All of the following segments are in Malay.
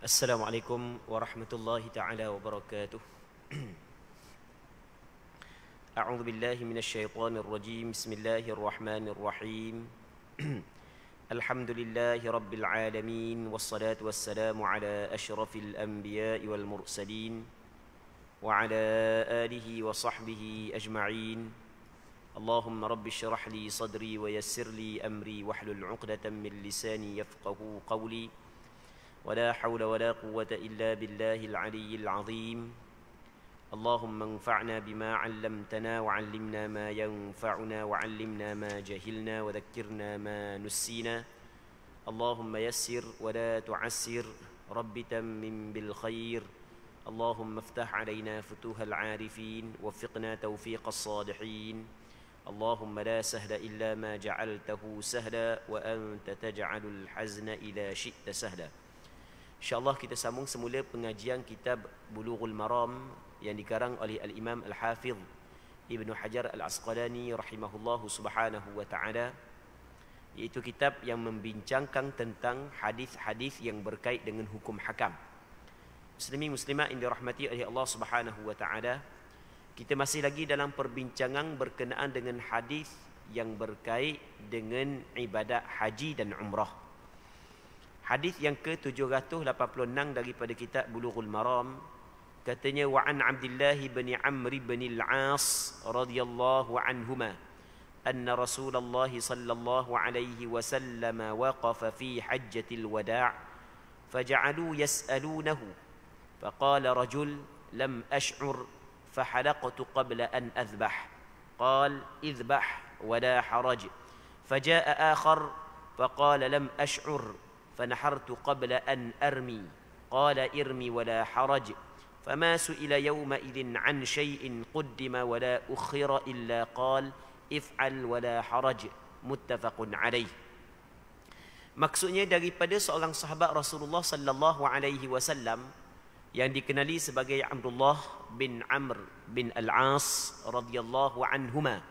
Assalamualaikum warahmatullahi ta'ala wabarakatuh. A'udzu billahi minasy syaithanir rajim. Bismillahirrahmanirrahim. Alhamdulillahi rabbil alamin wassalatu wassalamu ala asyrafil anbiya'i wal mursalin wa ala alihi wa sahbihi ajma'in. Allahumma rabbi shrah li sadri wa yassir li amri wahlul 'uqdatam min lisani yafqahu qawli. ولا حول ولا قوة إلا بالله العلي العظيم اللهم انفعنا بما علمتنا وعلمنا ما ينفعنا وعلمنا ما جهلنا وذكرنا ما نسينا اللهم يسر ولا تعسر رب تمم بالخير اللهم افتح علينا فتوح العارفين وفقنا توفيق الصالحين اللهم لا سهل إلا ما جعلته سهلا وأنت تجعل الحزن إذا شئت سهلا. InsyaAllah kita sambung semula pengajian kitab Bulughul Maram yang dikarang oleh Al-Imam Al-Hafidh Ibnu Hajar Al-Asqalani rahimahullahu subhanahu wa ta'ala, iaitu kitab yang membincangkan tentang hadis-hadis yang berkait dengan hukum hakam. Muslimin muslimat yang dirahmati oleh Allah subhanahu wa ta'ala, kita masih lagi dalam perbincangan berkenaan dengan hadis yang berkait dengan ibadat haji dan umrah. Hadis yang ke-786 daripada kitab Bulughul Maram, katanya wa an Abdullah bin Amr bin al-As radhiyallahu anhuma anna Rasulullah sallallahu alaihi wasallam waqafa fi hajjatil wada' faja'alu yas'alunahu faqala rajul lam ash'ur fahalaqtu qabla an adhbah qala idhbah wala haraj faja'a akhar faqala lam ash'ur فنحرت قبل أن أرمي قال ارمي ولا حرج فما سئل يومئذ عن شيء قدم ولا أخر إلا قال افعل ولا حرج متفق عليه. Maksudnya daripada seorang sahabat Rasulullah sallallahu alaihi wasallam yang dikenali sebagai Abdullah bin Amr bin al-As radhiyallahu anhuma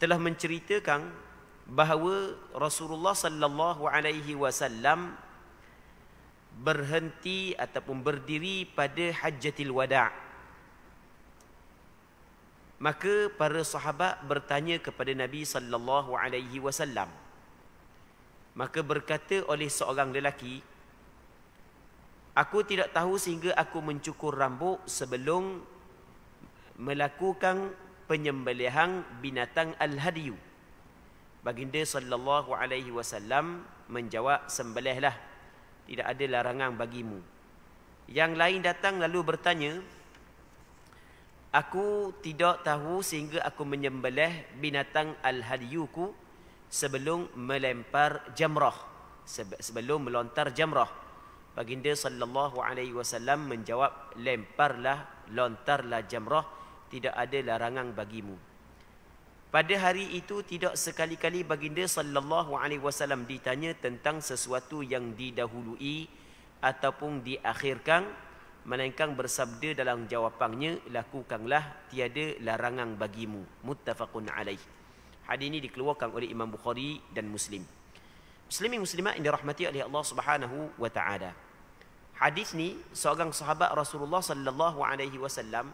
telah menceritakan bahawa Rasulullah sallallahu alaihi wasallam berhenti ataupun berdiri pada Hajjatul Wada'. Maka para sahabat bertanya kepada Nabi sallallahu alaihi wasallam. Maka berkata oleh seorang lelaki, aku tidak tahu sehingga aku mencukur rambut sebelum melakukan penyembelihan binatang al-hadiyu. Baginda sallallahu alaihi wasallam menjawab, sembelihlah, tidak ada larangan bagimu. Yang lain datang lalu bertanya, aku tidak tahu sehingga aku menyembelih binatang al-hadiyuku sebelum melempar jamrah, sebelum melontar jamrah. Baginda sallallahu alaihi wasallam menjawab, lemparlah, lontarlah jamrah, tidak ada larangan bagimu. Pada hari itu tidak sekali-kali baginda sallallahu alaihi wasallam ditanya tentang sesuatu yang didahului ataupun diakhirkan, melainkan bersabda dalam jawapannya, lakukanlah, tiada larangan bagimu. Muttafaqun alaih. Hadis ini dikeluarkan oleh Imam Bukhari dan Muslim. Muslimin muslimat yang dirahmati oleh Allah Subhanahu wa taala. Hadis ni seorang sahabat Rasulullah sallallahu alaihi wasallam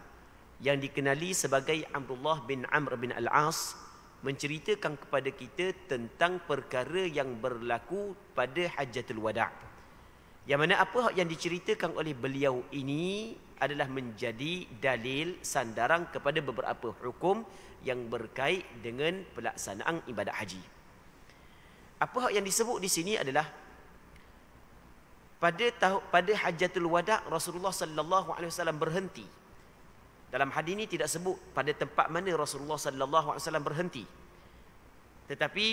yang dikenali sebagai Abdullah bin Amr bin al-As menceritakan kepada kita tentang perkara yang berlaku pada Hajjatul Wada'. Yang mana apa yang diceritakan oleh beliau ini adalah menjadi dalil sandaran kepada beberapa hukum yang berkait dengan pelaksanaan ibadat haji. Apa yang disebut di sini adalah pada Hajjatul Wada' Rasulullah sallallahu alaihi wasallam berhenti. Dalam hadis ini tidak sebut pada tempat mana Rasulullah sallallahu alaihi wasallam berhenti. Tetapi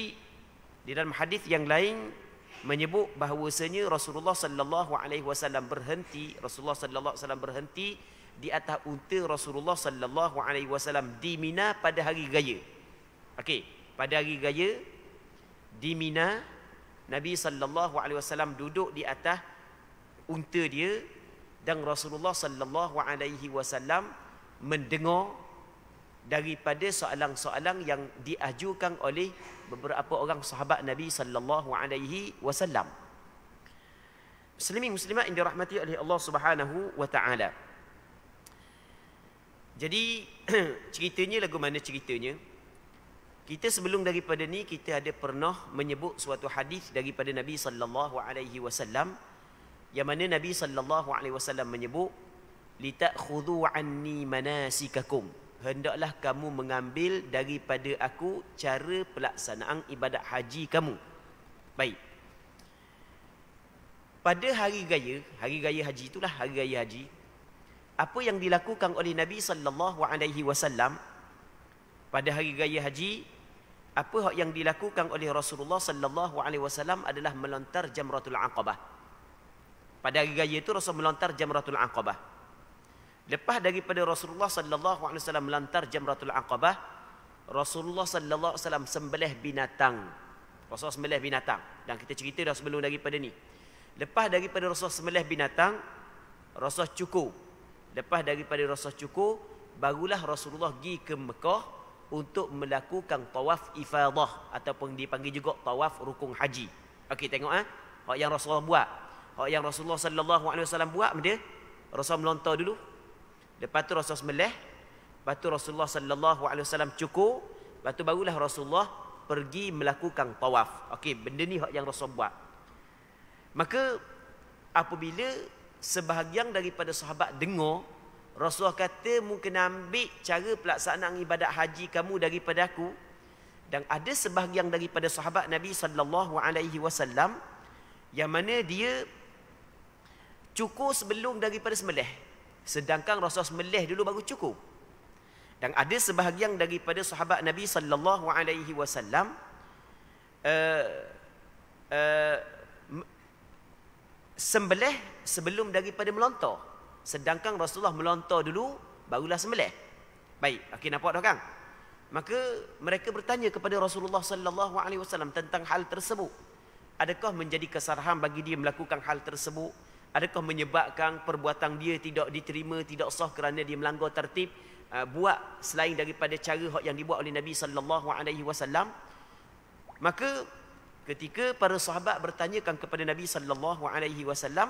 di dalam hadis yang lain menyebut bahawasanya Rasulullah sallallahu alaihi wasallam berhenti, Rasulullah sallallahu alaihi wasallam berhenti di atas unta Rasulullah sallallahu alaihi wasallam di Mina pada hari raya. Okey, pada hari raya di Mina Nabi sallallahu alaihi wasallam duduk di atas unta dia dan Rasulullah sallallahu alaihi wasallam mendengar daripada soalan-soalan yang diajukan oleh beberapa orang sahabat Nabi sallallahu alaihi wasallam. Muslimin muslimat yang dirahmati oleh Allah Subhanahu wa taala. Jadi ceritanya lagu mana ceritanya? Kita sebelum daripada ni kita ada pernah menyebut suatu hadis daripada Nabi sallallahu alaihi wasallam yang mana Nabi sallallahu alaihi wasallam menyebut litakhudhu anni manasikakum. Hendaklah kamu mengambil daripada aku cara pelaksanaan ibadat haji kamu. Baik. Pada hari raya haji itulah hari raya haji. Apa yang dilakukan oleh Nabi sallallahu alaihi wasallam pada hari raya haji, apa yang dilakukan oleh Rasulullah sallallahu alaihi wasallam adalah melontar jamratul aqabah. Pada hari raya itu Rasul melontar jamratul aqabah. Lepas daripada Rasulullah sallallahu alaihi wasallam melontar jamratul aqabah, Rasulullah sallallahu alaihi wasallam sembelih binatang. Rasul sembelih binatang dan kita cerita dah sebelum daripada ni. Lepas daripada Rasul sembelih binatang, Rasul cukur. Lepas daripada Rasul cukur, barulah Rasulullah pergi ke Mekah untuk melakukan tawaf ifadah ataupun dipanggil juga tawaf rukun haji. Okey, tengok hak yang Rasulullah buat. Hak yang Rasulullah sallallahu alaihi wasallam buat benda, Rasul melontar dulu. Lepas tu Rasul sembelih, lepas tu Rasulullah sallallahu alaihi wasallam cukur, lepas tu barulah Rasulullah pergi melakukan tawaf. Okey, benda ni hak yang Rasul buat. Maka apabila sebahagian daripada sahabat dengar Rasulullah kata mungkin ambil cara pelaksanaan ibadat haji kamu daripada aku, dan ada sebahagian daripada sahabat Nabi sallallahu alaihi wasallam yang mana dia cukur sebelum daripada sembelih, sedangkan Rasulullah sembelih dulu baru cukur. Dan ada sebahagian daripada sahabat Nabi sallallahu alaihi wasallam sembelih sebelum daripada melontar, sedangkan Rasulullah melontar dulu barulah sembelih. Baik, okey, nampak dah kan? Maka mereka bertanya kepada Rasulullah sallallahu alaihi wasallam tentang hal tersebut. Adakah menjadi kesalahan bagi dia melakukan hal tersebut? Adakah menyebabkan perbuatan dia tidak diterima, tidak sah kerana dia melanggar tertib, buat selain daripada cara yang dibuat oleh Nabi sallallahu alaihi wasallam? Maka ketika para sahabat bertanyakan kepada Nabi sallallahu alaihi wasallam,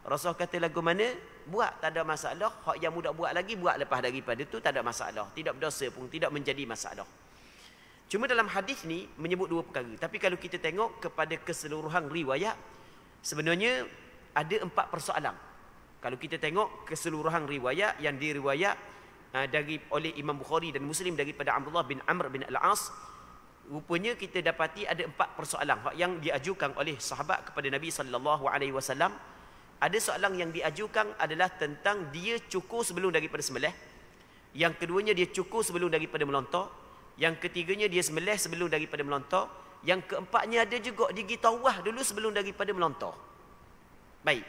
Rasul kata lagu mana? Buat, tak ada masalah. Hak yang mudah buat lagi, buat lepas daripada tu tak ada masalah. Tidak berdosa pun, tidak menjadi masalah. Cuma dalam hadis ni menyebut dua perkara. Tapi kalau kita tengok kepada keseluruhan riwayat, sebenarnya ada 4 persoalan. Kalau kita tengok keseluruhan riwayat yang diriwayat oleh Imam Bukhari dan Muslim daripada Abdullah bin Amr bin Al-As, rupanya kita dapati ada 4 persoalan yang diajukan oleh sahabat kepada Nabi sallallahu alaihi wasallam. Ada soalan yang diajukan adalah tentang dia cukur sebelum daripada sembelih. Yang keduanya dia cukur sebelum daripada melontar. Yang ketiganya dia sembelih sebelum daripada melontar. Yang keempatnya ada juga dia pergi tawaf dulu sebelum daripada melontar. Baik,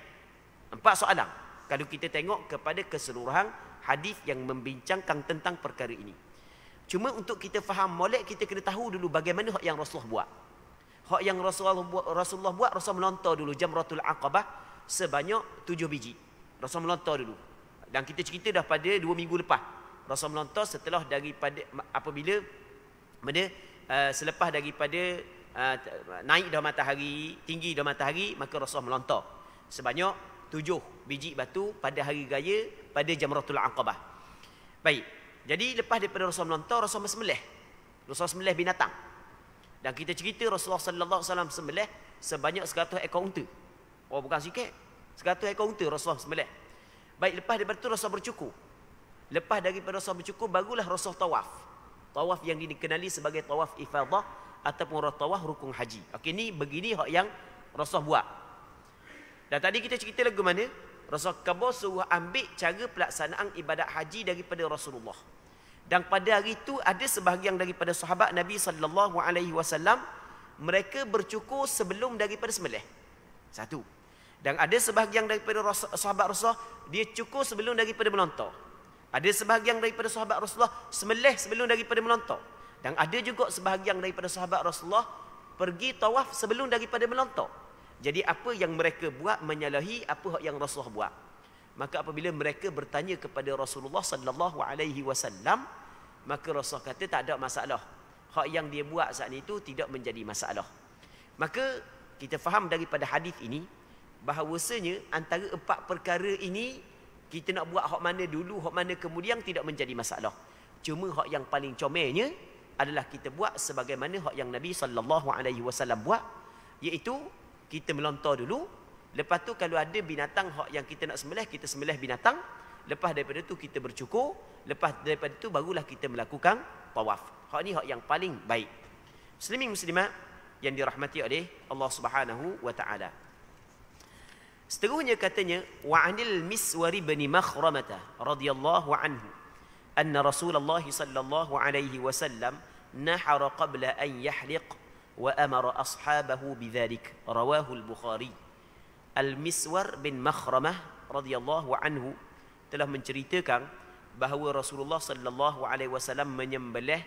4 soalan kalau kita tengok kepada keseluruhan hadis yang membincangkan tentang perkara ini. Cuma untuk kita faham molek, kita kena tahu dulu bagaimana hak yang Rasulullah buat. Hak yang Rasulullah buat, Rasul melontar dulu jamratul aqabah sebanyak 7 biji. Rasul melontar dulu. Dan kita cerita dah pada 2 minggu lepas. Rasul melontar setelah daripada apabila selepas daripada naik dah matahari, tinggi dah matahari, maka Rasul melontar sebanyak 7 biji batu pada hari raya pada jamratul aqabah. Baik. Jadi lepas daripada Rasul melontar, Rasul sembelih. Rasul sembelih binatang. Dan kita cerita Rasulullah sallallahu alaihi wasallam sembelih sebanyak 100 ekor unta. Oh, bukan sikit. 100 ekor unta Rasulullah sembelih. Baik, lepas daripada itu Rasul bercukur. Lepas daripada Rasul bercukur, barulah Rasul tawaf. Tawaf yang dikenali sebagai tawaf ifadah ataupun tawaf rukun haji. Okey, ni begini hak yang Rasul buat. Dan tadi kita cerita lagu mana? Rasul khabar suruh ambil cara pelaksanaan ibadat haji daripada Rasulullah. Dan pada hari itu ada sebahagian daripada sahabat Nabi sallallahu alaihi wasallam mereka bercukur sebelum daripada sembelih. Satu. Dan ada sebahagian daripada sahabat Rasulullah dia cukur sebelum daripada melontar. Ada sebahagian daripada sahabat Rasulullah sembelih sebelum daripada melontar. Dan ada juga sebahagian daripada sahabat Rasulullah pergi tawaf sebelum daripada melontar. Jadi apa yang mereka buat menyalahi apa yang Rasulullah buat. Maka apabila mereka bertanya kepada Rasulullah sallallahu alaihi wasallam, maka Rasul kata tak ada masalah. Hak yang dia buat saat itu tidak menjadi masalah. Maka kita faham daripada hadis ini bahawasanya antara 4 perkara ini kita nak buat hak mana dulu, hak mana kemudian tidak menjadi masalah. Cuma hak yang paling comelnya adalah kita buat sebagaimana hak yang Nabi SAW buat, iaitu kita melontar dulu. Lepas tu kalau ada binatang hak yang kita nak sembelih, kita sembelih binatang. Lepas daripada tu kita bercukur. Lepas daripada tu barulah kita melakukan tawaf. Hak ni hak yang paling baik. Muslimin muslimat yang dirahmati oleh Allah Subhanahu wa taala. Seterusnya katanya, wa 'anil Miswar bin Makhramah radhiyallahu anhu anna Rasulullah sallallahu alaihi wasallam nahara qabla an yahliq wa amara ashabahu bidzalik. Rawahu al-Bukhari. Al-Miswar bin Makhramah radhiyallahu anhu telah menceritakan bahawa Rasulullah sallallahu alaihi wasallam menyembelih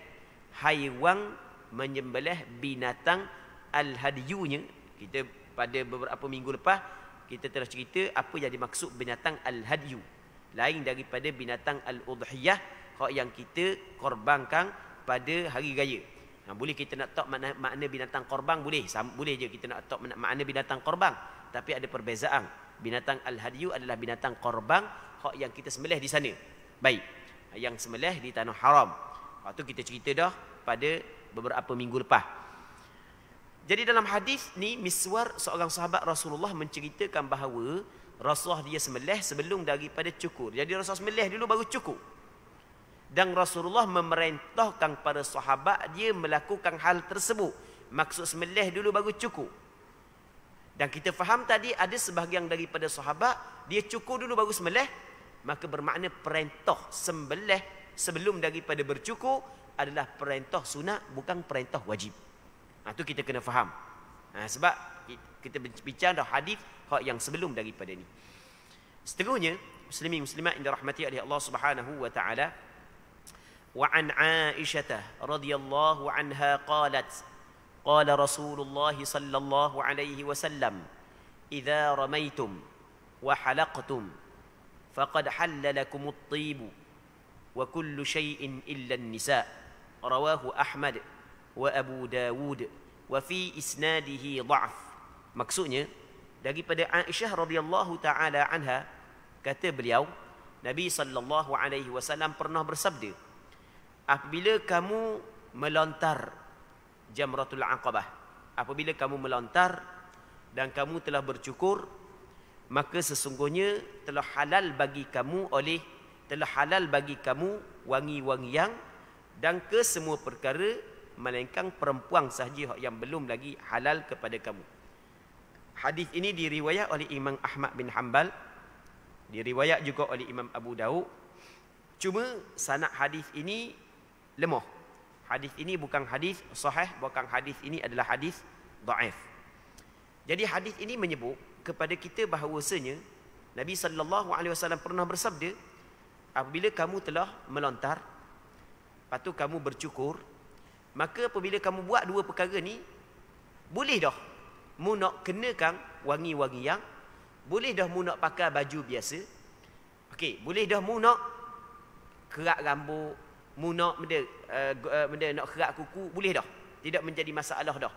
haiwan, menyembelih binatang al-hadiyunya. Kita pada beberapa minggu lepas kita telah cerita apa yang dimaksud binatang al-hadiyu, lain daripada binatang al-udhiyah hak yang kita korbankan pada hari raya. Boleh kita nak tahu makna binatang korban, boleh je kita nak tahu makna binatang korban, tapi ada perbezaan. Binatang al-hadiyu adalah binatang korban hak yang kita sembelih di sana. Baik, yang sembelih di tanah haram. Waktu kita cerita dah pada beberapa minggu lepas. Jadi dalam hadis ni, Miswar seorang sahabat Rasulullah menceritakan bahawa Rasulullah dia sembelih sebelum daripada cukur. Jadi Rasulullah sembelih dulu baru cukur. Dan Rasulullah memerintahkan para sahabat dia melakukan hal tersebut. Maksud sembelih dulu baru cukur. Dan kita faham tadi ada sebahagian daripada sahabat dia cukur dulu baru sembelih, maka bermakna perintah sembelih sebelum daripada bercukur adalah perintah sunat, bukan perintah wajib. Itu kita kena faham. Sebab kita bincang dah hadis hak yang sebelum daripada ni. Seterusnya, muslimin muslimat yang dirahmati oleh Allah Subhanahu wa taala, wa an Aisyah radhiyallahu anha qalat qala Rasulullah sallallahu alaihi wasallam idza ramaitum wa halaqtum faqad halla lakum at-tib wa kullu shay'in illa an-nisa. Rawahu Ahmad wa Abu Dawud wa fi isnadihi dha'f. Maksudnya daripada Aisyah radhiyallahu taala anha, kata beliau Nabi sallallahu alaihi wasallam pernah bersabda, apabila kamu melontar Jamratul Aqabah, apabila kamu melontar dan kamu telah bercukur, maka sesungguhnya telah halal bagi kamu wangi-wangian dan kesemua perkara, melainkan perempuan sahaja yang belum lagi halal kepada kamu. Hadis ini diriwayat oleh Imam Ahmad bin Hanbal, diriwayat juga oleh Imam Abu Daud. Cuma sanad hadis ini lemah. Hadis ini bukan hadis sahih, bukan hadis ini adalah hadis dhaif. Jadi hadis ini menyebut kepada kita bahawasanya Nabi sallallahu alaihi wasallam pernah bersabda, apabila kamu telah melontar, lepas tu kamu bercukur, maka apabila kamu buat dua perkara ni, boleh dah mu nak kenakan wangi-wangian, boleh dah mu nak pakai baju biasa. Okey, boleh dah mu nak kerak rambut, mu nak benda nak kerak kuku, boleh dah. Tidak menjadi masalah dah.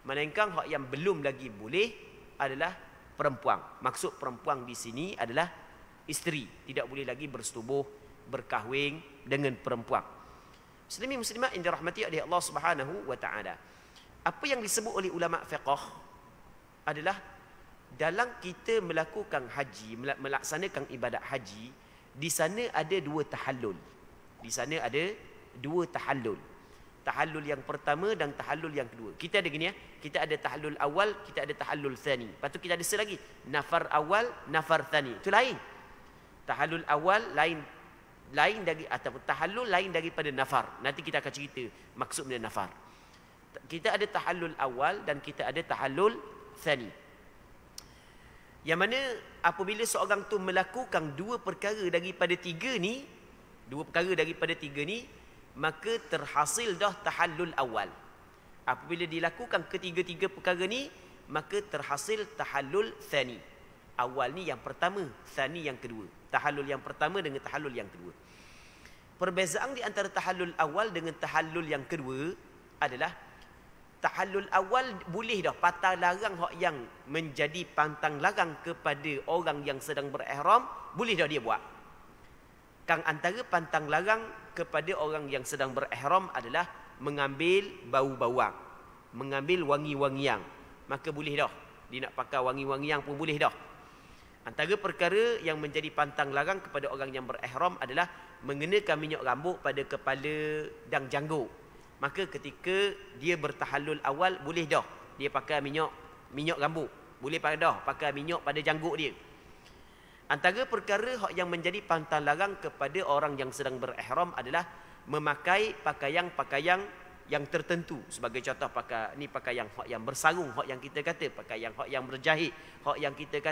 Melainkan hak yang belum lagi boleh adalah perempuan. Maksud perempuan di sini adalah isteri. Tidak boleh lagi bersetubuh, berkahwin dengan perempuan. Muslimin muslimat yang dirahmati oleh Allah Subhanahu wa taala. Apa yang disebut oleh ulama fiqh adalah dalam kita melakukan haji, melaksanakan ibadat haji, di sana ada dua tahallul. Di sana ada dua tahallul. Tahallul yang pertama dan tahallul yang kedua. Kita ada gini ya, kita ada tahallul awal, kita ada tahallul thani. Lepas tu kita ada selagi nafar awal, nafar thani. Itu lain. Tahallul awal lain dari atau tahallul lain daripada nafar. Nanti kita akan cerita maksudnya nafar. Kita ada tahallul awal dan kita ada tahallul thani. Yang mana apabila seorang tu melakukan dua perkara daripada tiga ni, maka terhasil dah tahallul awal. Apabila dilakukan ketiga-tiga perkara ni, maka terhasil tahallul thani. Awal ni yang pertama, thani yang kedua. Tahallul yang pertama dengan tahallul yang kedua. Perbezaan di antara tahallul awal dengan tahallul yang kedua adalah tahallul awal boleh dah. Pantang larang hak yang menjadi pantang larang kepada orang yang sedang berihram, boleh dah dia buat. Kang antara pantang larang kepada orang yang sedang berihram adalah mengambil bau-bauan, mengambil wangi-wangian. Maka boleh dah. Dia nak pakai wangi-wangian pun boleh dah. Antara perkara yang menjadi pantang larang kepada orang yang berihram adalah mengenakan minyak rambut pada kepala dan janggut. Maka ketika dia bertahallul awal, boleh dah dia pakai minyak rambut. Boleh pakai minyak pada janggut dia. Antara perkara yang menjadi pantang larang kepada orang yang sedang berihram adalah memakai pakaian-pakaian yang tertentu. Sebagai contoh, pakaian yang bersarung, yang kita kata, pakaian yang berjahit, yang kita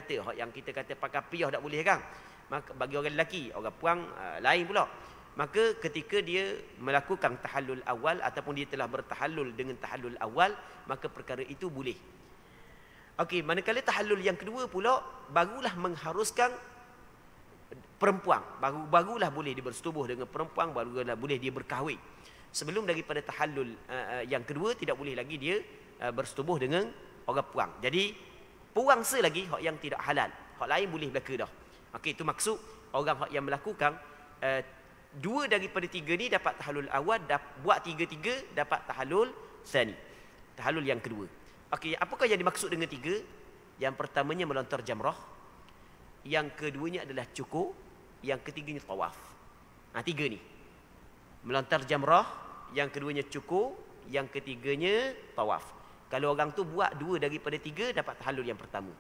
kata pakai piyah tak boleh kan? Maka bagi orang lelaki, orang puang lain pula. Maka ketika dia melakukan tahallul awal ataupun dia telah bertahallul dengan tahallul awal, maka perkara itu boleh. Okey, manakala tahallul yang kedua pula barulah mengharuskan perempuan, barulah boleh dia bersetubuh dengan perempuan, barulah boleh dia berkahwin. Sebelum daripada tahallul yang kedua tidak boleh lagi dia bersetubuh dengan orang puang. Jadi puang selagi hak yang tidak halal, hak lain boleh berlaku dah. Okey, itu maksud orang hak yang melakukan dua daripada tiga ni dapat tahallul awal, buat tiga-tiga dapat tahallul tsani, tahallul yang kedua. Okey, apakah yang dimaksud dengan tiga? Yang pertamanya melontar jamrah, yang keduanya adalah cukur, yang ketiganya tawaf. Tiga ni. Melontar jamrah, yang keduanya cukur, yang ketiganya tawaf. Kalau orang tu buat dua daripada tiga, dapat tahallul yang pertama.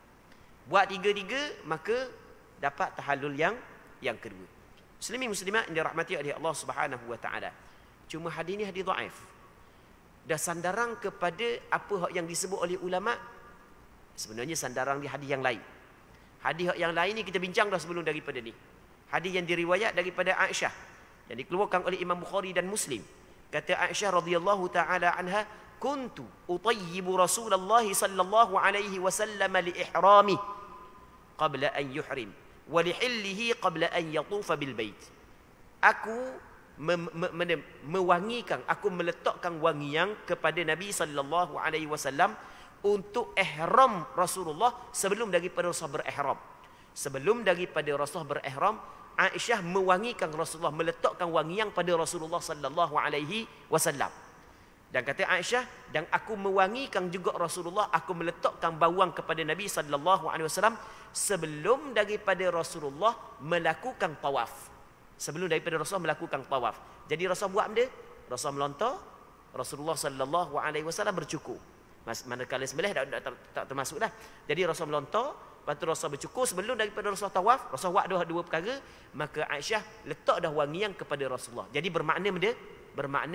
Buat tiga-tiga, maka dapat tahallul yang kedua. Muslimin muslimat yang dirahmati oleh Allah Subhanahu wa taala. Cuma hadis ni hadis dhaif. Dah sandaran kepada apa yang disebut oleh ulama, sebenarnya sandaran di hadis yang lain. Hadis yang lain ni kita bincang dah sebelum daripada ni. Hadis yang diriwayat daripada Aisyah yang dikeluarkan oleh Imam Bukhari dan Muslim. Kata Aisyah radhiyallahu taala anha, "Kuntu utayyibu Rasulullah sallallahu alaihi wasallam li ihrami qabla an yuhrim wa li hillihi qabla an yatufa bil bait." Aku mewangikan, aku meletakkan wangian kepada Nabi sallallahu alaihi wasallam untuk ihram Rasulullah sebelum daripada Rasulullah berihram. Sebelum daripada Rasulullah berihram, Aisyah mewangikan Rasulullah, meletakkan wangian pada Rasulullah sallallahu alaihi wasallam. Dan kata Aisyah, dan aku mewangikan juga Rasulullah, aku meletakkan bauan kepada Nabi sallallahu alaihi wasallam sebelum daripada Rasulullah melakukan tawaf. Sebelum daripada Rasulullah melakukan tawaf. Jadi Rasulullah buat benda, Rasulullah melontar, Rasulullah sallallahu alaihi wasallam bercukur. Manakala sembelih tak termasuk dah. Jadi Rasulullah melontar, lepas tu Rasulullah bercukur sebelum daripada Rasulullah tawaf. Rasulullah buat dua perkara, maka Aisyah letak dah wangian kepada Rasulullah. Jadi bermakna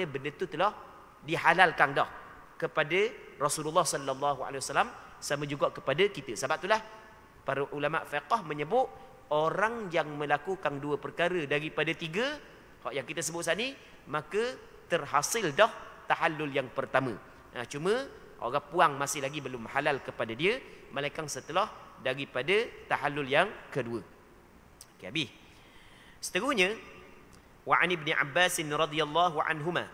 benda tu telah dihalalkan dah kepada Rasulullah sallallahu alaihi wasallam, sama juga kepada kita. Sebab itulah para ulama fiqh menyebut orang yang melakukan dua perkara daripada tiga yang kita sebut saat ni, maka terhasil dah tahallul yang pertama. Cuma orang puang masih lagi belum halal kepada dia, melainkan setelah daripada tahallul yang kedua. Okey, habis. Seterusnya, wa an ibn Abbas radhiyallahu anhuma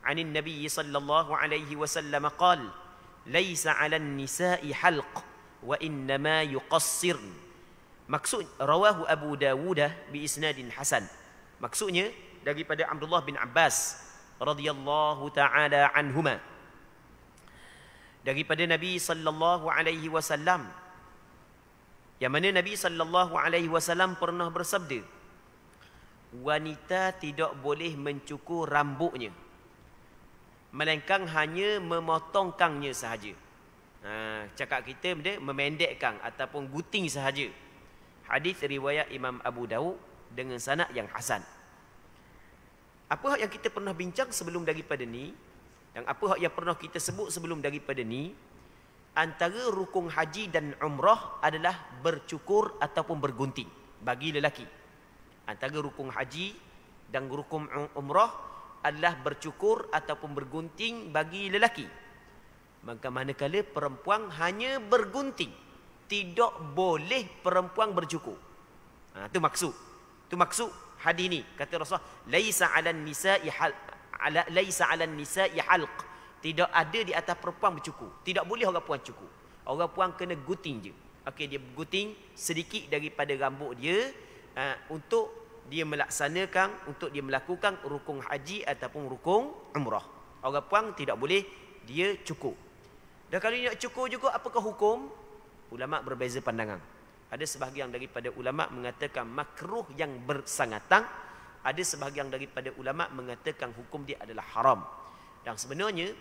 anin Nabi sallallahu alaihi wasallam qala, "Laisa 'alan nisa'i halq wa innama yuqassirn." Maksud rawahu Abu Dawud bi isnadin hasan. Maksudnya daripada Abdullah bin Abbas radhiyallahu taala anhuma, daripada Nabi sallallahu alaihi wasallam, yang mana Nabi sallallahu alaihi wasallam pernah bersabda, wanita tidak boleh mencukur rambutnya melainkan hanya memotongkannya sahaja. Cakap kita benda memendekkan ataupun guting sahaja. Hadis riwayat Imam Abu Dawud dengan sanad yang hasan. Apa yang kita pernah bincang sebelum daripada ni, dan apa yang pernah kita sebut sebelum daripada ni, antara rukun haji dan umrah adalah bercukur ataupun bergunting bagi lelaki. Antara rukun haji dan rukun umrah adalah bercukur ataupun bergunting bagi lelaki. Maka manakala perempuan hanya bergunting, tidak boleh perempuan bercukur. Itu maksud. Itu maksud hadis ni. Kata Rasulullah, laisa 'alan nisa'i halq Tidak ada di atas perempuan bercukur. Tidak boleh orang perempuan cukur. Orang perempuan kena gunting je. Okey, dia gunting sedikit daripada rambut dia untuk dia melaksanakan, untuk dia melakukan rukun haji ataupun rukun umrah. Orang perempuan tidak boleh dia cukur. Dan kalau dia nak cukur juga, apakah hukum? Ulama berbeza pandangan. Ada sebahagian daripada ulama mengatakan makruh yang bersangatan. Ada sebahagian daripada ulama mengatakan hukum dia adalah haram. Dan sebenarnya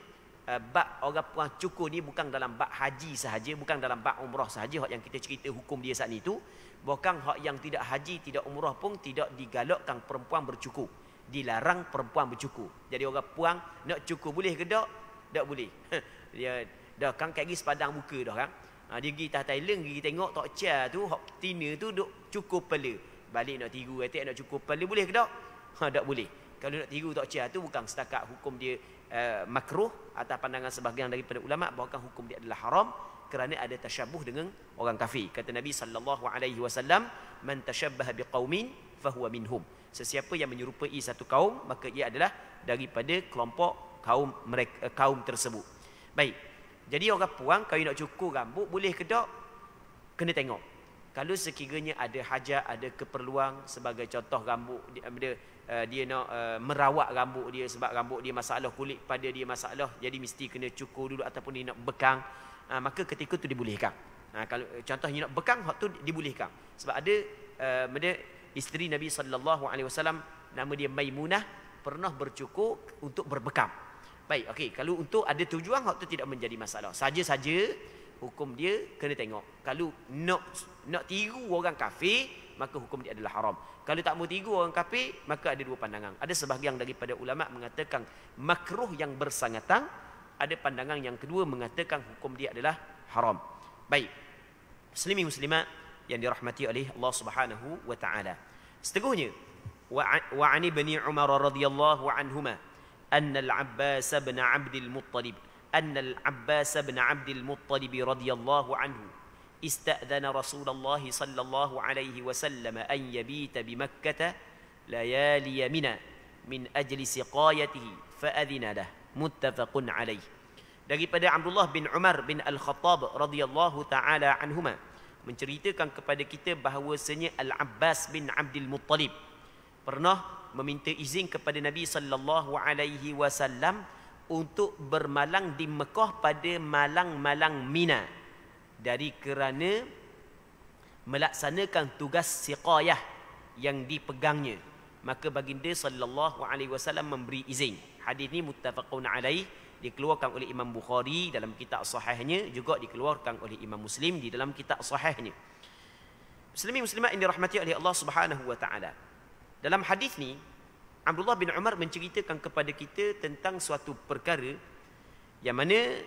bab orang perempuan cukur ni bukan dalam bab haji sahaja, bukan dalam bab umrah sahaja hak yang kita cerita hukum dia saat itu. Bahkan hak yang tidak haji, tidak umrah pun tidak digalakkan perempuan bercukur. Dilarang perempuan bercukur. Jadi orang perempuan nak cukur boleh ke tak? Tak boleh. Dia dah kan kayak gini sepadang muka dah kan. Dia pergi atas Thailand, pergi tengok tok cha tu, hak tina tu duk cukur kepala. Balik nak tiru, atik nak cukur kepala boleh ke tak? Tak boleh. Kalau nak tiru tok cha tu bukan setakat hukum dia makruh atas pandangan sebahagian daripada ulama, bahkan hukum dia adalah haram kerana ada tasyabuh dengan orang kafir. Kata Nabi sallallahu alaihi wasallam, man tashabbaha biqaumin fahuwa minhum. Sesiapa yang menyerupai satu kaum, maka ia adalah daripada kelompok kaum tersebut. Baik. Jadi orang puang kalau nak cukur rambut boleh ke tak? Kena tengok. Kalau sekiranya ada hajat, ada keperluan, sebagai contoh rambut dia nak merawat rambut dia sebab rambut dia masalah, kulit pada dia masalah, jadi mesti kena cukur dulu ataupun dia nak bekang, maka ketika tu dibolehkan. Kalau contohnya nak bekang, hak tu dibolehkan. Sebab ada isteri Nabi sallallahu alaihi wasallam nama dia Maimunah pernah bercukur untuk berbekam. Baik, okey, kalau untuk ada tujuan hak tu tidak menjadi masalah. Saja-saja hukum dia kena tengok. Kalau nak tiru orang kafir, maka hukum dia adalah haram. Kalau tak mau tiru orang kafir, maka ada dua pandangan. Ada sebahagian daripada ulama mengatakan makruh yang bersangatan, ada pandangan yang kedua mengatakan hukum dia adalah haram. Baik. Muslimin muslimat yang dirahmati oleh Allah Subhanahu wa taala. Seterusnya, wa an ibni Umar radhiyallahu anhuma anna al-Abbas bin Abdul Muttalib رضي الله عنه استأذن رسول الله صلى الله عليه وسلم أن يبيت بمكة ليالي منى من أجل سقايته فأذن له متفق عليه. Daripada Abdullah bin Umar bin Al-Khattab radhiyallahu taala anhuma menceritakan kepada kita bahawasanya Al-Abbas bin Abdul Muttalib pernah meminta izin kepada Nabi sallallahu alaihi wasallam untuk bermalang di Mekah pada malang-malang Mina dari kerana melaksanakan tugas siqayah yang dipegangnya. Maka baginda sallallahu alaihi wasallam memberi izin. Hadis ini muttafaqun alaih, dikeluarkan oleh Imam Bukhari dalam kitab sahihnya, juga dikeluarkan oleh Imam Muslim di dalam kitab sahihnya. Muslimin muslimat yang dirahmati oleh Allah Subhanahu wa taala. Dalam hadis ni Abdullah bin Umar menceritakan kepada kita tentang suatu perkara yang mana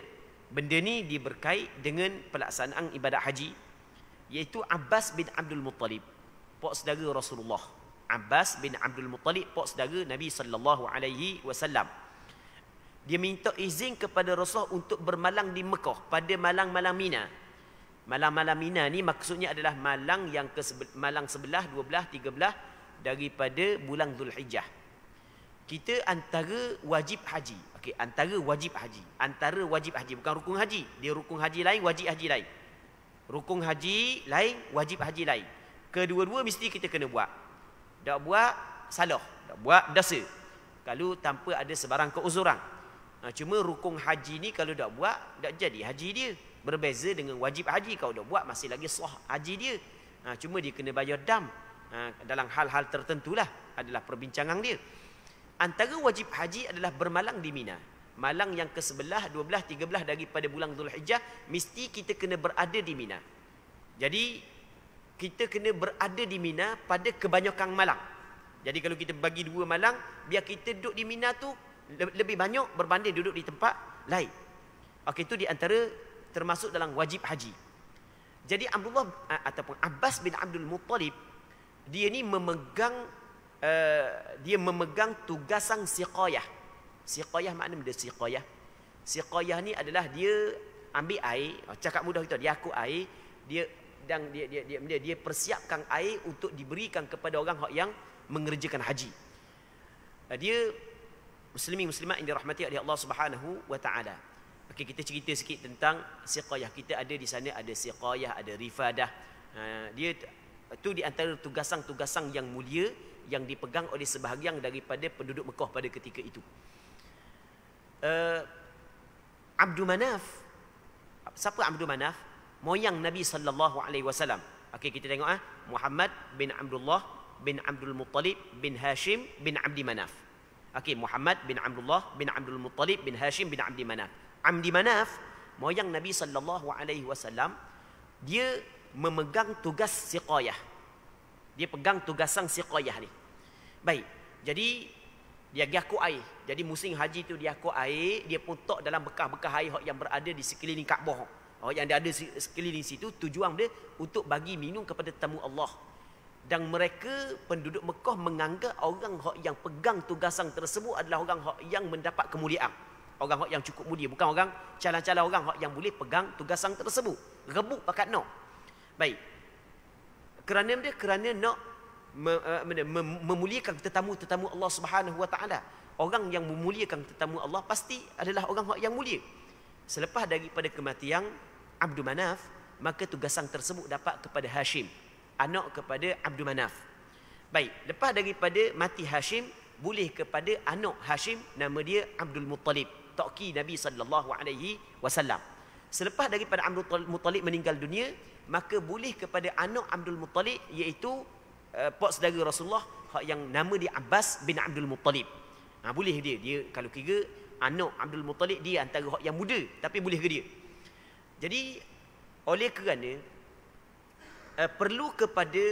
benda ni berkait dengan pelaksanaan ibadat haji, iaitu Abbas bin Abdul Muttalib, pak saudara Rasulullah. Abbas bin Abdul Muttalib, pak saudara Nabi sallallahu alaihi wasallam. Dia minta izin kepada Rasulullah untuk bermalang di Mekah pada malang-malang Mina. Malang-malang Mina ni maksudnya adalah malang yang malang 11, 12, 13 daripada bulan Zulhijjah. Kita antara wajib haji. Okey, antara wajib haji. Antara wajib haji, bukan rukun haji. Dia rukun haji lain, wajib haji lain. Rukun haji lain, wajib haji lain. Kedua-dua mesti kita kena buat. Tak buat, salah. Tak buat, dosa. Kalau tanpa ada sebarang keuzuran. Cuma rukun haji ni kalau tak buat, tak jadi haji dia. Berbeza dengan wajib haji. Kalau tak buat, masih lagi sah haji dia. Cuma dia kena bayar dam. Dalam hal-hal tertentulah adalah perbincangan dia. Antara wajib haji adalah bermalang di Mina. Malang yang ke-11, 12, 13 daripada bulan Zulhijjah, mesti kita kena berada di Mina. Jadi kita kena berada di Mina pada kebanyakan malang. Jadi kalau kita bagi dua malang, biar kita duduk di Mina tu lebih banyak berbanding duduk di tempat lain. Okey, itu di antara termasuk dalam wajib haji. Jadi Abdullah ataupun Abbas bin Abdul Muttalib, dia ni memegang tugasan siqayah. Siqayah makna benda siqayah. Siqayah ni adalah dia ambil air, cakap mudah kita, dia akut air, dia persiapkan air untuk diberikan kepada orang yang mengerjakan haji. Dia Muslimin muslimat yang dirahmati oleh Allah Subhanahu wa taala. Okey, kita cerita sikit tentang siqayah. Kita ada di sana ada siqayah, ada rifadah. Dia itu di antara tugasan-tugasan yang mulia yang dipegang oleh sebahagian daripada penduduk Mekah pada ketika itu. Abdul Manaf. Siapa Abdul Manaf? Moyang Nabi sallallahu alaihi wasallam. Okey, kita tengok Muhammad bin Abdullah bin Abdul Muttalib bin Hashim bin Abdi Manaf. Okey, Muhammad bin Abdullah bin Abdul Muttalib bin Hashim bin Abdi Manaf. Abdi Manaf, moyang Nabi sallallahu alaihi wasallam, dia memegang tugas siqayah. Dia pegang tugasan siqayah ni. Baik. Jadi dia pergi akuk air. Jadi musim haji tu dia akuk air, dia pun tok dalam bekas-bekas air yang berada di sekeliling Kaabah. Yang ada di sekeliling situ, tujuan dia untuk bagi minum kepada tamu Allah. Dan mereka penduduk Mekah menganggap orang yang pegang tugasan tersebut adalah orang yang mendapat kemuliaan. Orang yang cukup mulia, bukan orang calang-calang orang yang boleh pegang tugasan tersebut. Rebut pakat nak. Baik. Kerana nak memuliakan tetamu-tetamu Allah Subhanahu wa taala. Orang yang memuliakan tetamu Allah pasti adalah orang yang mulia. Selepas daripada kematian Abdul Manaf, maka tugasan tersebut dapat kepada Hashim, anak kepada Abdul Manaf. Baik, lepas daripada mati Hashim, boleh kepada anak Hashim, nama dia Abdul Muttalib, taqi Nabi sallallahu alaihi wasallam. Selepas daripada Abdul Muttalib meninggal dunia, maka boleh kepada anak Abdul Muttalib, iaitu pak saudara Rasulullah yang nama dia Abbas bin Abdul Muttalib. Boleh dia kalau kira anak Abdul Muttalib, dia antara yang muda, tapi boleh ke dia. Jadi oleh kerana perlu kepada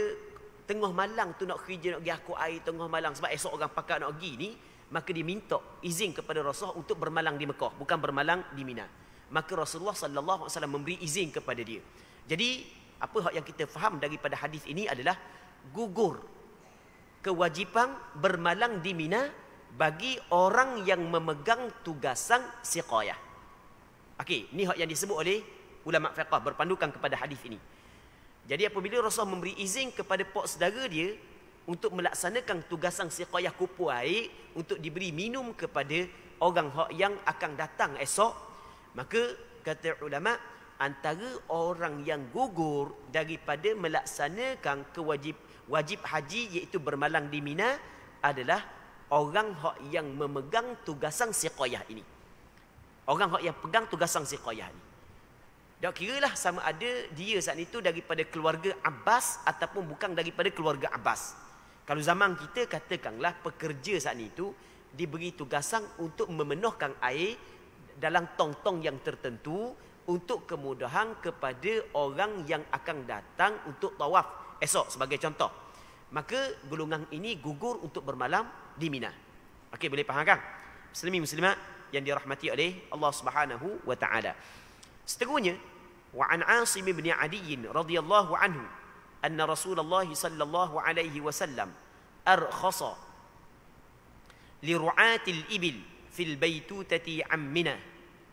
tengah malam tu nak kerja, nak pergi akuk air tengah malam, sebab esok orang pakar nak pergi ni, maka dia minta izin kepada Rasulullah untuk bermalang di Mekah, bukan bermalang di Mina. Maka Rasulullah sallallahu alaihi wasallam memberi izin kepada dia. Jadi apa yang kita faham daripada hadis ini adalah gugur kewajipan bermalang di Mina bagi orang yang memegang tugasan siqayah. Okey, ni hak yang disebut oleh ulama fiqh berpandukan kepada hadis ini. Jadi apabila Rasulullah memberi izin kepada pak saudara dia untuk melaksanakan tugasan siqayah kupu air untuk diberi minum kepada orang yang akan datang esok, maka kata ulama, antara orang yang gugur daripada melaksanakan wajib haji iaitu bermalang di Mina adalah orang yang memegang tugasan siqayah ini. Orang yang pegang tugasan siqayah ini. Tak kiralah sama ada dia saat itu daripada keluarga Abbas ataupun bukan daripada keluarga Abbas. Kalau zaman kita, katakanlah pekerja saat itu diberi tugasan untuk memenuhkan air dalam tong-tong yang tertentu untuk kemudahan kepada orang yang akan datang untuk tawaf esok sebagai contoh. Maka golongan ini gugur untuk bermalam di Mina. Okey, boleh faham kan? Muslimin muslimat yang dirahmati oleh Allah Subhanahu wa taala. Seterusnya, wa an Asim bin Adi radhiyallahu anhu anna Rasulullah sallallahu alaihi wasallam arkhasa li ru'atil ibil fil baytutati ammina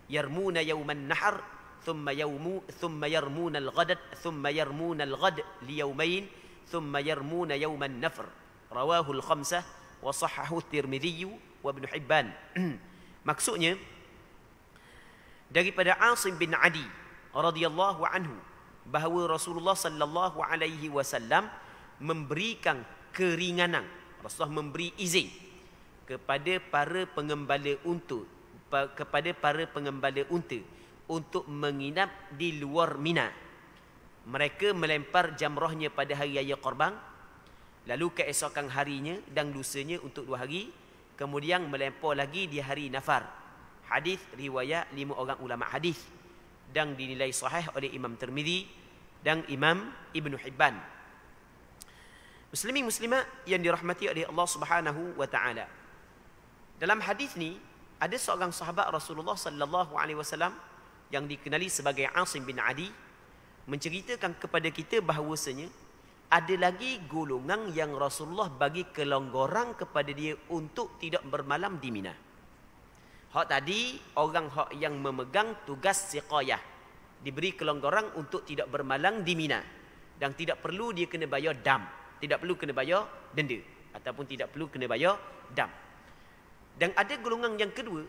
yarmuna yawman nahar thumma yarmuna al-ghad thumma yarmuna al-ghad li yawmayn thumma yarmuna yawman nafr. Rawahu al-khamsah wa sahhahu at-Tirmidzi wa Ibn Hibban. Maksudnya daripada Asim bin Adi radhiyallahu anhu bahawa Rasulullah sallallahu alaihi wasallam memberikan keringanan, Rasulullah memberi izin kepada para pengembala unta untuk menginap di luar Mina. Mereka melempar jamrahnya pada hari raya Korban, lalu keesokan harinya dan lusanya untuk 2 hari, kemudian melempar lagi di hari Nafar. Hadis riwayat 5 orang ulama hadis dan dinilai sahih oleh Imam Tirmidzi dan Imam Ibn Hibban. Muslimin muslimat yang dirahmati oleh Allah Subhanahu wa taala. Dalam hadis ni ada seorang sahabat Rasulullah sallallahu alaihi wasallam yang dikenali sebagai Asim bin Adi menceritakan kepada kita bahawasanya ada lagi golongan yang Rasulullah bagi kelonggaran kepada dia untuk tidak bermalam di Mina. Hak tadi orang yang memegang tugas siqayah diberi kelonggaran untuk tidak bermalang di Mina dan tidak perlu dia kena bayar dam, tidak perlu kena bayar denda ataupun tidak perlu kena bayar dam. Dan ada golongan yang kedua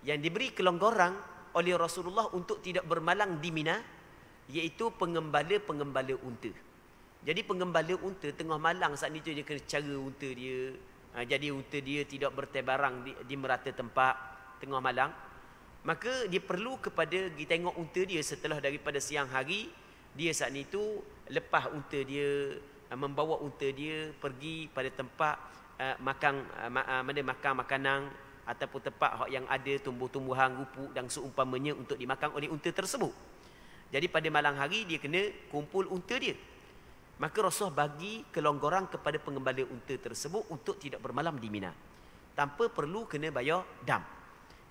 yang diberi kelonggaran oleh Rasulullah untuk tidak bermalang di Mina, iaitu pengembala-pengembala unta. Jadi pengembala unta tengah malang saat itu dia kena cara unta dia. Jadi unta dia tidak bertebarang di merata tempat tengah malang. Maka dia perlu kepada dia tengok unta dia setelah daripada siang hari. Dia saat itu lepas unta dia, membawa unta dia pergi pada tempat makan makanan ataupun tempat yang ada tumbuh-tumbuhan, rupuk dan seumpamanya untuk dimakan oleh unta tersebut. Jadi pada malam hari dia kena kumpul unta dia. Maka Rasulullah bagi kelonggaran kepada pengembala unta tersebut untuk tidak bermalam di Mina, tanpa perlu kena bayar dam.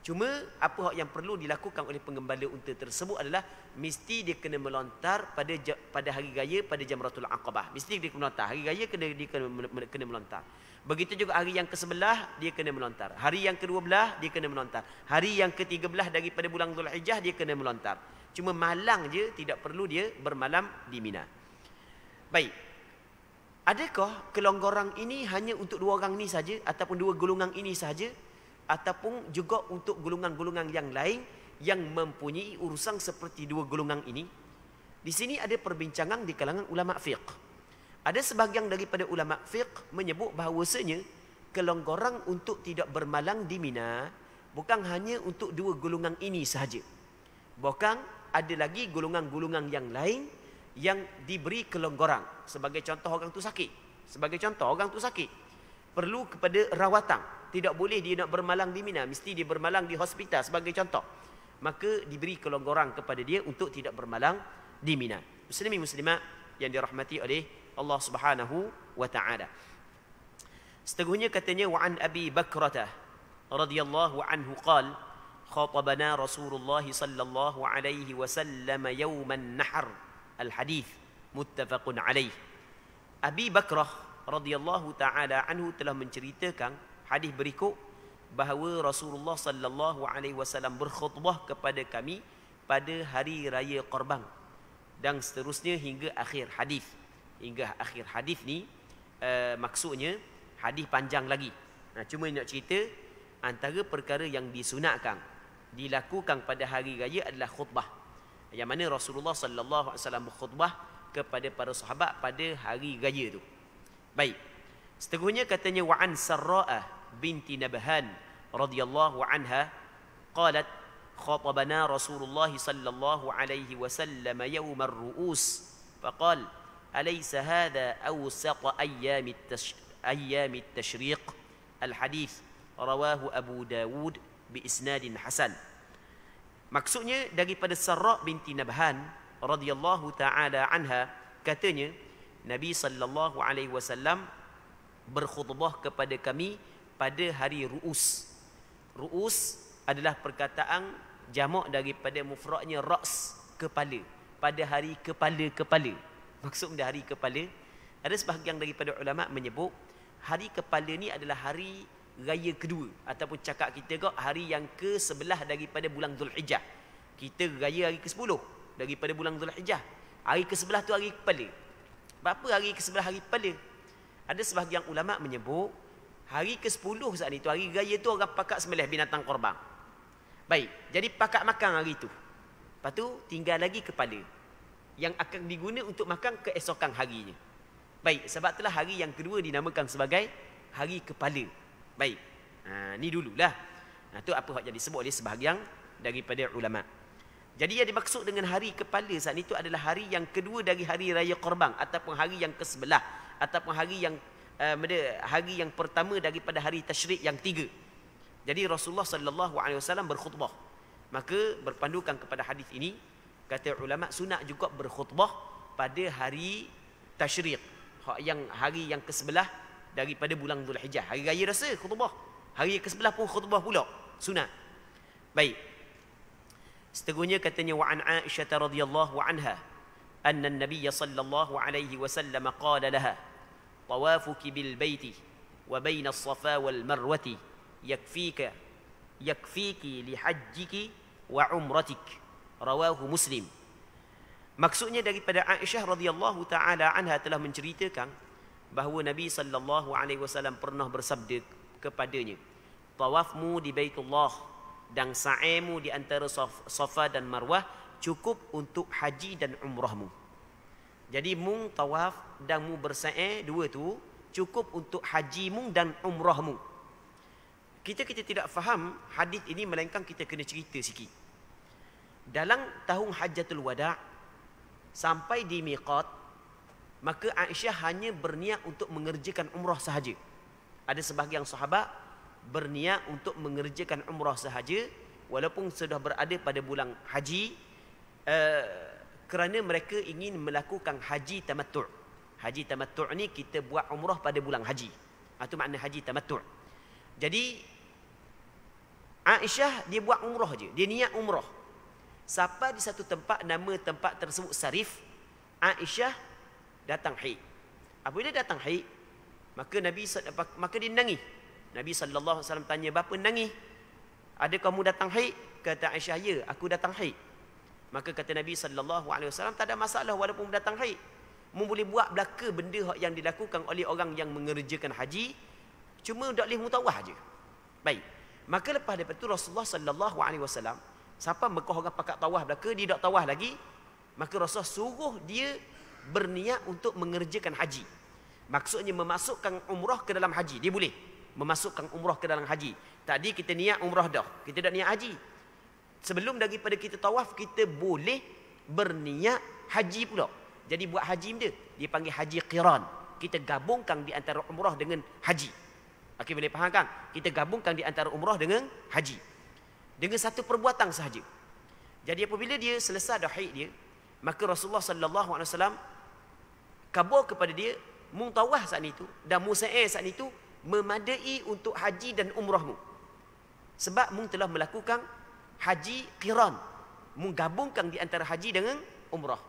Cuma apa yang perlu dilakukan oleh pengembala unta tersebut adalah mesti dia kena melontar pada hari raya, pada Jamratul Aqabah. Mesti dia kena melontar. Hari raya kena melontar. Begitu juga hari yang ke-11 dia kena melontar. Hari yang ke-12 dia kena melontar. Hari yang ke-13 daripada bulan Zulhijjah dia kena melontar. Cuma malang je, tidak perlu dia bermalam di Mina. Baik. Adakah kelonggaran ini hanya untuk dua orang ni saja ataupun dua golongan ini saja, ataupun juga untuk golongan-golongan yang lain yang mempunyai urusan seperti dua golongan ini? Di sini ada perbincangan di kalangan ulama fiqh. Ada sebahagian daripada ulama fiqh menyebut bahawasanya kelonggaran untuk tidak bermalang di Mina bukan hanya untuk dua golongan ini sahaja. Bahkan ada lagi golongan-golongan yang lain yang diberi kelonggaran. Sebagai contoh, orang tu sakit. Perlu kepada rawatan. Tidak boleh dia nak bermalang di Mina, mesti dia bermalang di hospital sebagai contoh. Maka diberi kelonggaran kepada dia untuk tidak bermalang di Mina. Muslimin muslimat yang dirahmati oleh Allah Subhanahu wa taala. Seterusnya katanya, wa an Abi Bakrah radhiyallahu anhu qala khatabana Rasulullah sallallahu alaihi wasallam yauman nahr. Al-hadis muttafaqun alaih. Abi Bakrah radhiyallahu taala anhu telah menceritakan hadis berikut bahawa Rasulullah sallallahu alaihi wasallam berkhutbah kepada kami pada hari raya Qurban, dan seterusnya hingga akhir hadis. Hingga akhir hadis ni maksudnya hadis panjang lagi. Cuma nak cerita antara perkara yang disunatkan dilakukan pada hari raya adalah khutbah, yang mana Rasulullah sallallahu alaihi wasallam berkhutbah kepada para sahabat pada hari raya tu. Baik. Seterusnya katanya, wa an Sarra'ah binti Nabhan radhiyallahu anha qalat khatabana Rasulullah sallallahu alaihi wasallam yawm ar-ru'us faqal alaysa hadha awsat ayyam at-tashriq. Al-hadith rawahu Abu Dawud bi isnadin hasan. Maksudnya daripada Sarra' binti Nabhan radhiyallahu taala anha, katanya Nabi sallallahu alaihi wasallam berkhutbah kepada kami pada hari Ru'us. Ru'us adalah perkataan jamak daripada mufradnya ra's, kepala. Pada hari kepala-kepala. Maksudnya hari kepala. Ada sebahagian daripada ulama menyebut hari kepala ni adalah hari raya kedua, ataupun cakap kita ke hari yang ke-11 daripada bulan Zulhijjah. Kita raya hari ke-10 daripada bulan Zulhijjah. Hari ke-11 tu hari kepala. Apa hari ke-11 hari kepala? Ada sebahagian ulama menyebut hari ke-10 saat itu, hari raya tu orang pakat sembelih binatang korban. Baik, jadi pakat makan hari tu. Lepas tu tinggal lagi kepala yang akan diguna untuk makan keesokan harinya. Baik, sebab itulah hari yang kedua dinamakan sebagai hari kepala. Baik, ni dululah. Itu apa yang disebut oleh sebahagian daripada ulama. Jadi yang dimaksud dengan hari kepala saat itu adalah hari yang kedua dari hari raya Qurban, ataupun hari yang ke-11, ataupun hari yang pertama daripada hari tasyrik yang 3. Jadi Rasulullah sallallahu alaihi wasallam berkhutbah. Maka berpandukan kepada hadis ini, kata ulama sunat juga berkhutbah pada hari tasyrik, hari yang ke-11 daripada bulan Zulhijjah. Hari raya rasa khutbah, hari ke-11 pun khutbah pula, sunat. Baik. Seterusnya katanya, wa an Aisyah radhiyallahu anha anna an-nabiy sallallahu alaihi wasallam qala laha tawafuki bil baiti wa baina as-safa wal marwati yakfiki li hajjiki wa umratik. Rawahu Muslim. Maksudnya daripada Aisyah radhiyallahu taala anha telah menceritakan bahawa Nabi sallallahu alaihi wasallam pernah bersabda kepadanya, tawafmu di Baitullah dan sa'imu di antara Safa dan Marwah cukup untuk haji dan umrahmu. Jadi mung tawaf dan mu bersa'i dua tu cukup untuk hajimu dan umrahmu. Kita tidak faham hadis ini, melainkan kita kena cerita sikit. Dalam tahun Hajjatul Wada' sampai di miqat, maka Aisyah hanya berniat untuk mengerjakan umrah sahaja. Ada sebahagian sahabat berniat untuk mengerjakan umrah sahaja walaupun sudah berada pada bulan haji, kerana mereka ingin melakukan haji tamattu'. Haji tamattu' ni kita buat umrah pada bulan haji. Itu makna haji tamattu'. Jadi Aisyah dia buat umrah je, dia niat umrah. Sampai di satu tempat, nama tempat tersebut Sarif, Aisyah datang haid. Apabila datang haid, maka dia nangis. Nabi sallallahu alaihi wasallam tanya, "Bapa nangis? Ada kamu datang haid?" Kata Aisyah, "Ya, aku datang haid." Maka kata Nabi sallallahu alaihi wasallam, "Tak ada masalah walaupun datang haid. Mu boleh buat belaka benda yang dilakukan oleh orang yang mengerjakan haji, cuma tak boleh mutawaf aja." Baik. Maka lepas daripada itu Rasulullah sallallahu alaihi wasallam, siapa Mekah orang pakat tawaf belaka, dia tak tawaf lagi, maka Rasulullah suruh dia berniat untuk mengerjakan haji. Maksudnya memasukkan umrah ke dalam haji. Dia boleh memasukkan umrah ke dalam haji. Tadi kita niat umrah dah, kita dah niat haji. Sebelum daripada kita tawaf, kita boleh berniat haji pula. Jadi buat haji dia panggil haji qiran. Kita gabungkan di antara umrah dengan haji. Okey, boleh faham kan? Kita gabungkan di antara umrah dengan haji. Dengan satu perbuatan sahaja. Jadi apabila dia selesai dah haid dia, maka Rasulullah sallallahu alaihi wasallam khabar kepada dia, mung tawaf saat itu dan mu sa'i saat itu memadai untuk haji dan umrahmu. Sebab mung telah melakukan haji qiran. Mung gabungkan di antara haji dengan umrah.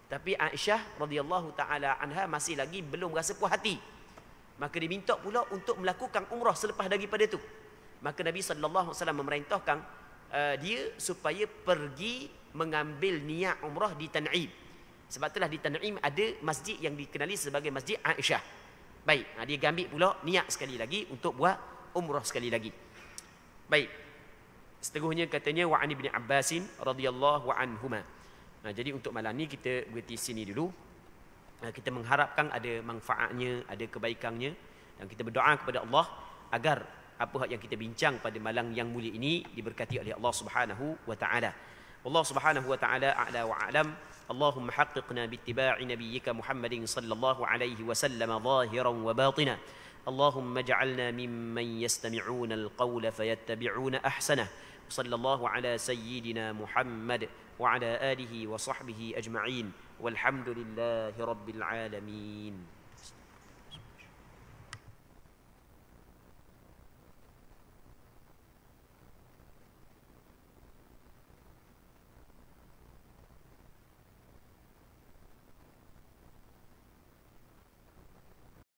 Tapi Aisyah radhiyallahu taala anha masih lagi belum rasa puas hati. Maka diminta pula untuk melakukan umrah selepas daripada itu. Maka Nabi sallallahu alaihi wasallam memerintahkan dia supaya pergi mengambil niat umrah di Tan'im. Sebab itulah di Tan'im ada masjid yang dikenali sebagai Masjid Aisyah. Baik, dia ambil pula niat sekali lagi untuk buat umrah sekali lagi. Baik. Seterusnya katanya wa an ibni Abbasin radhiyallahu anhuma. Jadi untuk malam ni kita berhenti sini dulu. Kita mengharapkan ada manfaatnya, ada kebaikannya, dan kita berdoa kepada Allah agar apa yang kita bincang pada malam yang mulia ini diberkati oleh Allah Subhanahu wa taala. Allah Subhanahu wa taala a'la wa a'lam. Allahumma haqqiqna bittiba'i nabiyyika Muhammadin sallallahu alaihi wasallam zahiran wa batina. Allahumma ij'alna mimman yastami'una al-qawla fayattabi'una ahsanah. Sallallahu ala sayyidina Muhammad wa ala alihi wa sahbihi ajma'in. Walhamdulillahi rabbil alamin.